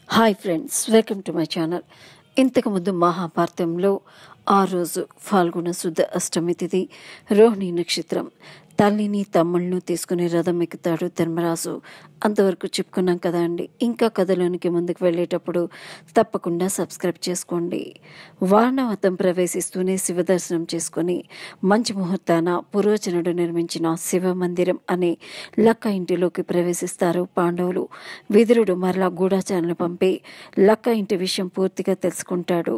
Hi friends, welcome to my channel. ఇంతకుముందు మహాభారతంలో ఆ రోజు ఫాల్గుణ శుద్ధ అష్టమి తిథి రోహిణి నక్షత్రం. తల్లిని తమ్ముళ్ళను తీసుకుని రథం ఎక్కుతాడు ధర్మరాజు. అంతవరకు చెప్పుకున్నాం కదా అండి. ఇంకా కథలోనికి ముందుకు వెళ్ళేటప్పుడు తప్పకుండా సబ్స్క్రైబ్ చేసుకోండి. వారణావతం ప్రవేశిస్తూనే శివదర్శనం చేసుకుని మంచి ముహూర్తాన పురోచనుడు నిర్మించిన శివ మందిరం అనే లక్క ఇంటిలోకి ప్రవేశిస్తారు పాండవులు. విదురుడు మరలా గూఢచారులను పంపి లక్క ఇంటి విషయం పూర్తిగా తెలుసుకుంటాడు.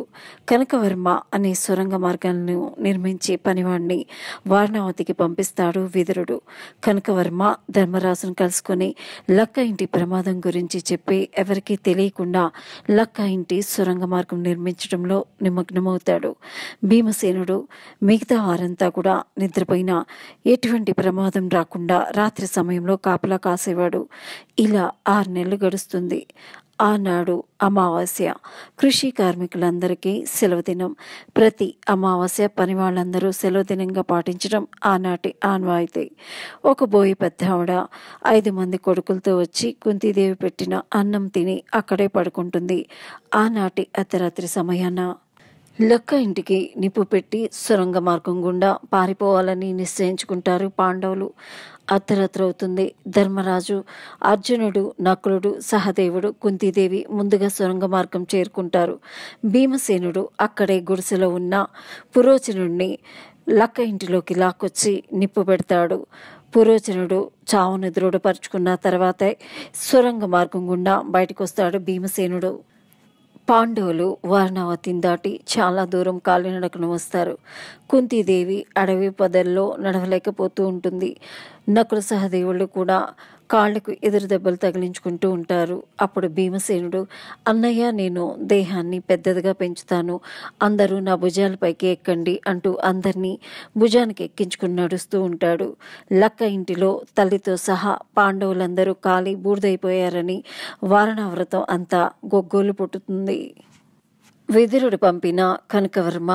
కనకవర్మ అనే సొరంగ మార్గాలను నిర్మించే పనివాడిని వారణావతికి పంపిస్తాడు విదురుడు. కనకవర్మ ధర్మరాజును కలుసుకొని లక్క ఇంటి ప్రమాదం గురించి చెప్పి ఎవరికీ తెలియకుండా లక్క ఇంటి సొరంగ మార్గం నిర్మించడంలో నిమగ్నమవుతాడు. భీమసేనుడు మిగతా వారంతా కూడా నిద్రపోయినా ఎటువంటి ప్రమాదం రాకుండా రాత్రి సమయంలో కాపలా కాసేవాడు. ఇలా 6 నెలలు గడుస్తుంది. ఆనాడు అమావాస్య. కృషి కార్మికులందరికీ సెలవు దినం. ప్రతి అమావాస్య పని వాళ్ళందరూ సెలవు దినంగా పాటించడం ఆనాటి ఆనవాయితీ. ఒక బోయి పెద్ద ఆవిడ 5 మంది కొడుకులతో వచ్చి కుంతీదేవి పెట్టిన అన్నం తిని అక్కడే పడుకుంటుంది. ఆనాటి అర్ధరాత్రి సమయాన లక్క ఇంటికి నిప్పు పెట్టి సొరంగ మార్గం గుండా పారిపోవాలని నిశ్చయించుకుంటారు పాండవులు. అర్ధరాత్రి అవుతుంది. ధర్మరాజు, అర్జునుడు, నకులుడు, సహదేవుడు, కుంతీదేవి ముందుగా సొరంగ మార్గం చేరుకుంటారు. భీమసేనుడు అక్కడే గుడిసెలో ఉన్న పురోచనుడిని లక్క ఇంటిలోకి లాక్కొచ్చి నిప్పు పెడతాడు. పురోచనుడు చావును దృఢపరుచుకున్న తర్వాతే సొరంగ మార్గం గుండా బయటకు వస్తాడు భీమసేనుడు. పాండవులు వారణావతిని దాటి చాలా దూరం కాలినడకన వస్తారు. కుంతీదేవి అడవి పొదల్లో నడవలేకపోతూ ఉంటుంది. నకుల సహదేవుళ్ళు కూడా కాళ్లకు ఎదురు దెబ్బలు తగిలించుకుంటూ ఉంటారు. అప్పుడు భీమసేనుడు, అన్నయ్య, నేను దేహాన్ని పెద్దదిగా పెంచుతాను, అందరూ నా భుజాలపైకి ఎక్కండి అంటూ అందరినీ భుజానికి ఎక్కించుకుని నడుస్తూ ఉంటాడు. లక్క ఇంటిలో తల్లితో సహా పాండవులందరూ కాలి బూడిదైపోయారని వారణావ్రతం అంతా గొగ్గోలు పుట్టుతుంది. విదురుడు పంపిన కనకవర్మ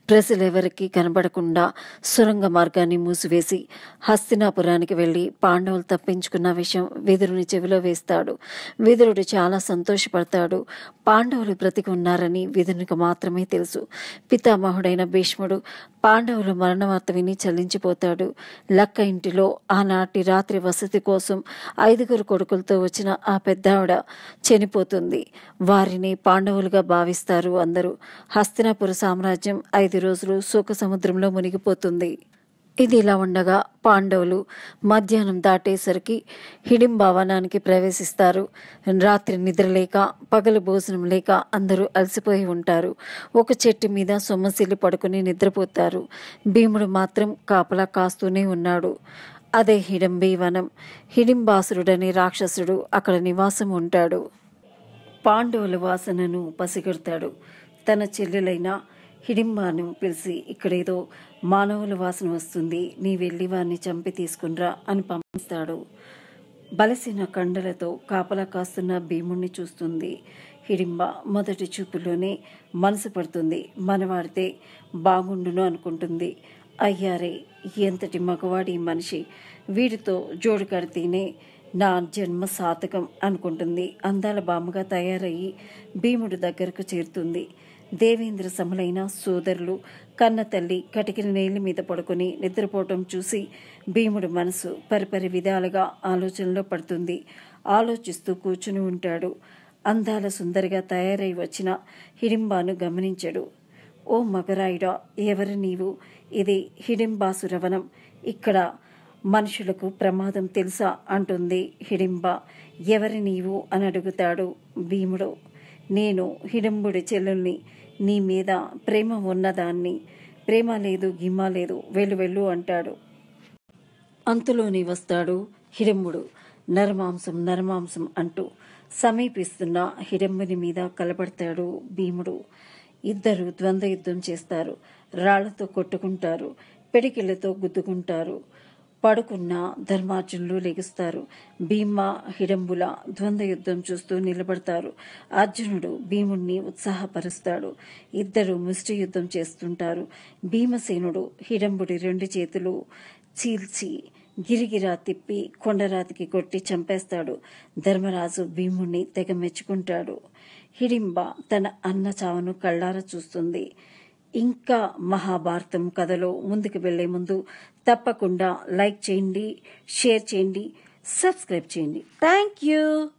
ప్రజలెవరికీ కనబడకుండా సొరంగ మార్గాన్ని మూసివేసి హస్తినాపురానికి వెళ్ళి పాండవులు తప్పించుకున్న విషయం విదురుని చెవిలో వేస్తాడు. విదురుడు చాలా సంతోషపడతాడు. పాండవులు బ్రతికి ఉన్నారని విదురునికి మాత్రమే తెలుసు. పితామహుడైన భీష్ముడు పాండవులు మరణవార్త విని చలించిపోతాడు. లక్క ఇంటిలో ఆనాటి రాత్రి వసతి కోసం 5 కొడుకులతో వచ్చిన ఆ పెద్దావిడ చనిపోతుంది. వారిని పాండవులుగా భావిస్తారు అందరూ. హస్తినాపుర సామ్రాజ్యం 5 రోజులు శోక సముద్రంలో మునిగిపోతుంది. ఇది ఇలా ఉండగా పాండవులు మధ్యాహ్నం దాటేసరికి హిడింబావనానికి ప్రవేశిస్తారు. రాత్రి నిద్రలేక పగలు భోజనం లేక అందరూ అలసిపోయి ఉంటారు. ఒక చెట్టు మీద సొమ్మసిల్లి పడుకుని నిద్రపోతారు. భీముడు మాత్రం కాపలా కాస్తూనే ఉన్నాడు. అదే హిడింబీవనం. హిడింబాసురుడనే రాక్షసుడు అక్కడ నివాసం ఉంటాడు. పాండవుల వాసనను పసిగడతాడు. తన చెల్లెలైన హిడింబాను పిలిచి, ఇక్కడేదో మానవుల వాసన వస్తుంది, నీ వెళ్ళి వారిని చంపి తీసుకునిరా అని పంపిస్తాడు. బలసిన కండలతో కాపలా కాస్తున్న భీముణ్ణి చూస్తుంది. హిడింబ మొదటి చూపులోనే మనసు పడుతుంది. మనవాడితే బాగుండును అనుకుంటుంది. అయ్యారే, ఎంతటి మగవాడి మనిషి, వీడితో జోడు కడితేనే నా జన్మ సార్థకం అనుకుంటుంది. అందాల బామ్మగా తయారయ్యి భీముడు దగ్గరకు చేరుతుంది. దేవేంద్ర సమలైన సోదరులు, కన్న తల్లి కటికిన నేల మీద పడుకొని నిద్రపోవటం చూసి భీముడు మనసు పరిపరి విధాలుగా ఆలోచనలో పడుతుంది. ఆలోచిస్తూ కూర్చుని ఉంటాడు. అందాల సుందరిగా తయారై వచ్చిన హిడింబాను గమనించాడు. ఓ మగరాయుడా, ఎవరు నీవు? ఇది హిడింబాసురవనం. ఇక్కడ మనుషులకు ప్రమాదం తెలుసా అంటుంది హిడింబ. ఎవరి నీవు అని అడుగుతాడు భీముడు. నేను హిడింబుడి చెల్లెల్ని, నీ మీద ప్రేమ ఉన్నదాన్ని. ప్రేమ లేదు, గిమ్మ లేదు, వెళ్ళు అంటాడు. అంతులోని వస్తాడు హిడింబుడు. నరమాంసం నరమాంసం అంటూ సమీపిస్తున్న హిడింబుని మీద కలబడతాడు భీముడు. ఇద్దరు ద్వంద్వ యుద్ధం చేస్తారు. రాళ్లతో కొట్టుకుంటారు, పిడికిళ్లతో గుద్దుకుంటారు. పడుకున్న ధర్మార్జునులు లెగుస్తారు. భీమ హిడింబుల ద్వంద్వ యుద్ధం చూస్తూ నిలబడతారు. అర్జునుడు భీముణ్ణి ఉత్సాహపరుస్తాడు. ఇద్దరు ముష్టి యుద్ధం చేస్తుంటారు. భీమసేనుడు హిడింబుడి 2 చేతులు చీల్చి గిరిగిరా తిప్పి కొండరాతికి కొట్టి చంపేస్తాడు. ధర్మరాజు భీముణ్ణి తెగ మెచ్చుకుంటాడు. హిడింబ తన అన్న చావును కళ్ళారా చూస్తుంది. ఇంకా మహాభారతం కథలో ముందుకు వెళ్లే ముందు తప్పకుండా లైక్ చేయండి, షేర్ చేయండి, సబ్స్క్రైబ్ చేయండి. Thank you.